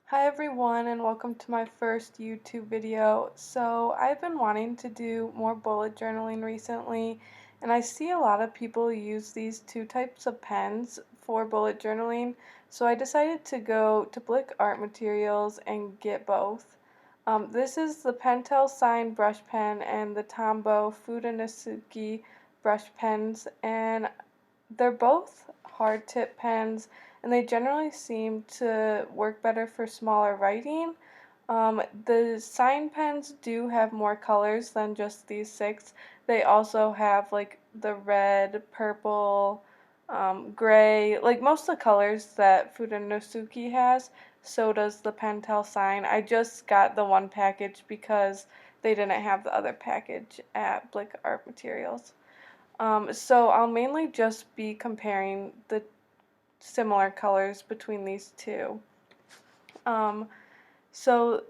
Hi everyone and welcome to my first YouTube video. So I've been wanting to do more bullet journaling recently, and I see a lot of people use these two types of pens for bullet journaling, so I decided to go to Blick Art Materials and get both. This is the Pentel Sign brush pen and the Tombow Fudenosuke brush pens, and they're both hard tip pens, and they generally seem to work better for smaller writing. The sign pens do have more colors than just these six. They also have like the red, purple, gray, like most of the colors that Fudenosuke has. So does the Pentel sign. I just got the one package because they didn't have the other package at Blick Art Materials. So I'll mainly just be comparing the similar colors between these two. Um, so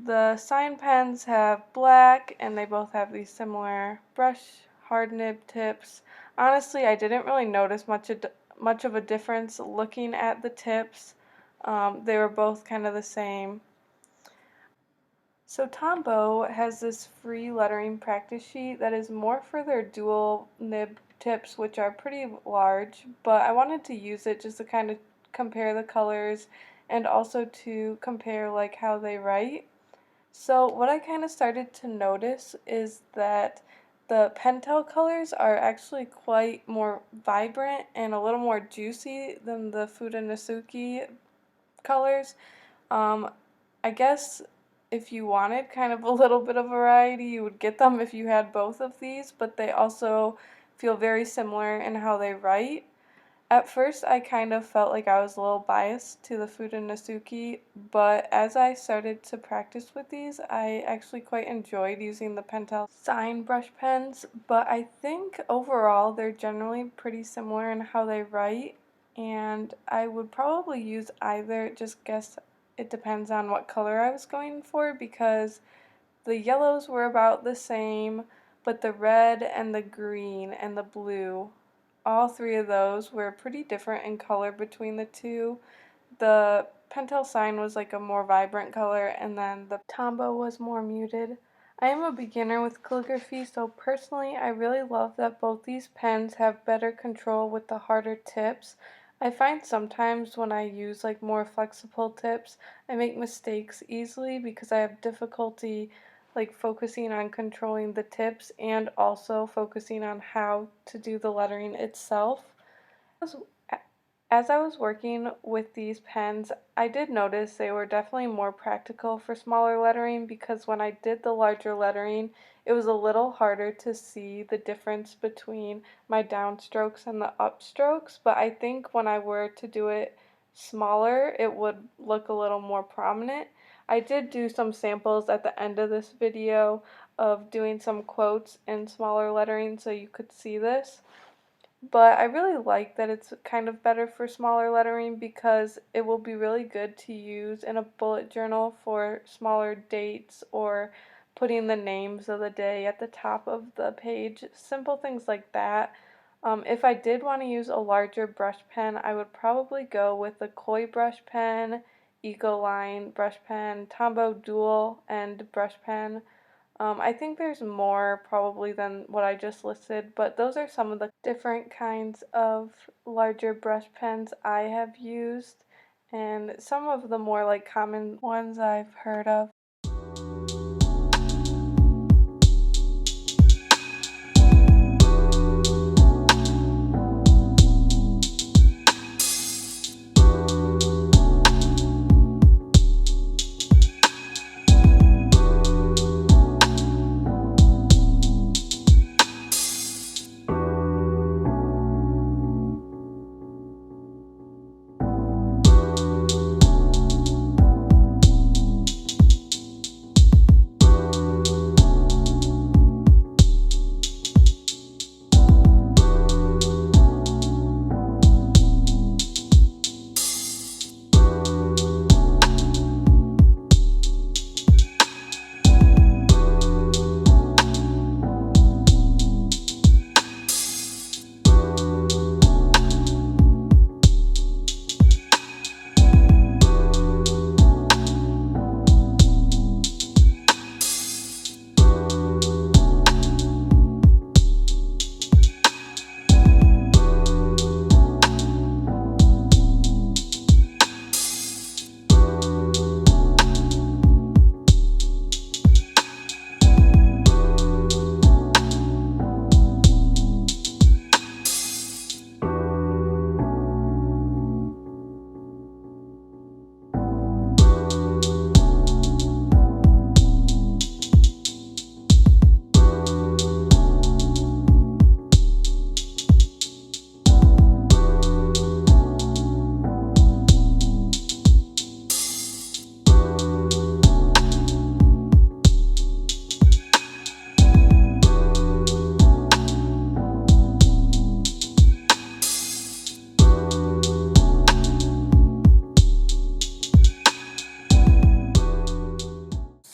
the sign pens have black and they both have these similar brush hard nib tips. Honestly, I didn't really notice much of a difference looking at the tips. They were both kind of the same. So Tombow has this free lettering practice sheet that is more for their dual nib tips, which are pretty large, but I wanted to use it just to kind of compare the colors and also to compare like how they write. So what I kind of started to notice is that the Pentel colors are actually quite more vibrant and a little more juicy than the Fudenosuke colors. Um, I guess if you wanted kind of a little bit of variety, you would get them if you had both of these, but they also feel very similar in how they write. At first, I kind of felt like I was a little biased to the Fudenosuke, but as I started to practice with these, I actually quite enjoyed using the Pentel Sign brush pens, but I think overall they're generally pretty similar in how they write, and I would probably use either, just guess it depends on what color I was going for, because the yellows were about the same, but the red and the green and the blue, all three of those were pretty different in color between the two. The Pentel Sign was like a more vibrant color, and then the Tombow was more muted. I am a beginner with calligraphy, so personally I really love that both these pens have better control with the harder tips. I find sometimes when I use like more flexible tips, I make mistakes easily because I have difficulty like focusing on controlling the tips and also focusing on how to do the lettering itself. As I was working with these pens, I did notice they were definitely more practical for smaller lettering, because when I did the larger lettering, it was a little harder to see the difference between my downstrokes and the upstrokes, but I think when I were to do it smaller, it would look a little more prominent. I did do some samples at the end of this video of doing some quotes in smaller lettering so you could see this. But I really like that it's kind of better for smaller lettering because it will be really good to use in a bullet journal for smaller dates or putting the names of the day at the top of the page, simple things like that. If I did want to use a larger brush pen, I would probably go with the Koi brush pen, Ecoline brush pen, Tombow dual end brush pen. I think there's more probably than what I just listed, but those are some of the different kinds of larger brush pens I have used, and some of the more like common ones I've heard of.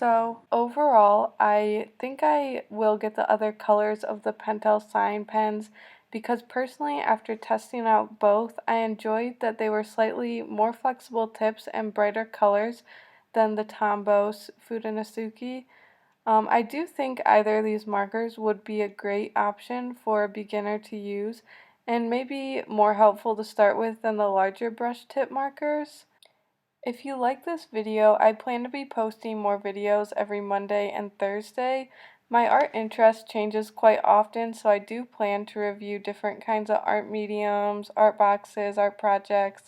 So overall, I think I will get the other colors of the Pentel sign pens because personally, after testing out both, I enjoyed that they were slightly more flexible tips and brighter colors than the Tombow Fudenosuke. I do think either of these markers would be a great option for a beginner to use and maybe more helpful to start with than the larger brush tip markers. If you like this video, I plan to be posting more videos every Monday and Thursday. My art interest changes quite often, so I do plan to review different kinds of art mediums, art boxes, art projects,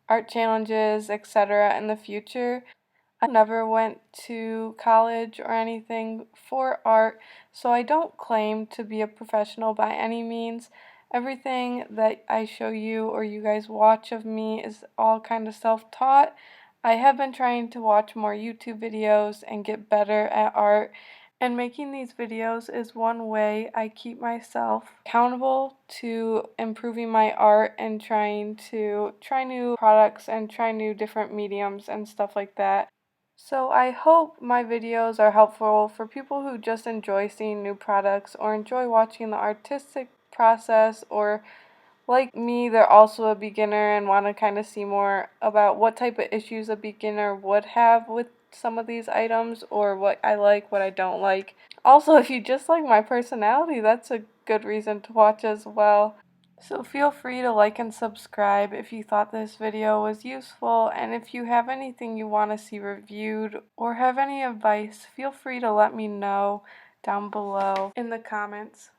art challenges, etc. in the future. I never went to college or anything for art, so I don't claim to be a professional by any means. Everything that I show you or you guys watch of me is all kind of self-taught. I have been trying to watch more YouTube videos and get better at art, and making these videos is one way I keep myself accountable to improving my art and trying to try new products and try new different mediums and stuff like that. So I hope my videos are helpful for people who just enjoy seeing new products or enjoy watching the artistic process, or like me, they're also a beginner and want to kind of see more about what type of issues a beginner would have with some of these items, or what I like, what I don't like. Also, if you just like my personality, that's a good reason to watch as well. So feel free to like and subscribe if you thought this video was useful, and if you have anything you want to see reviewed or have any advice, feel free to let me know down below in the comments.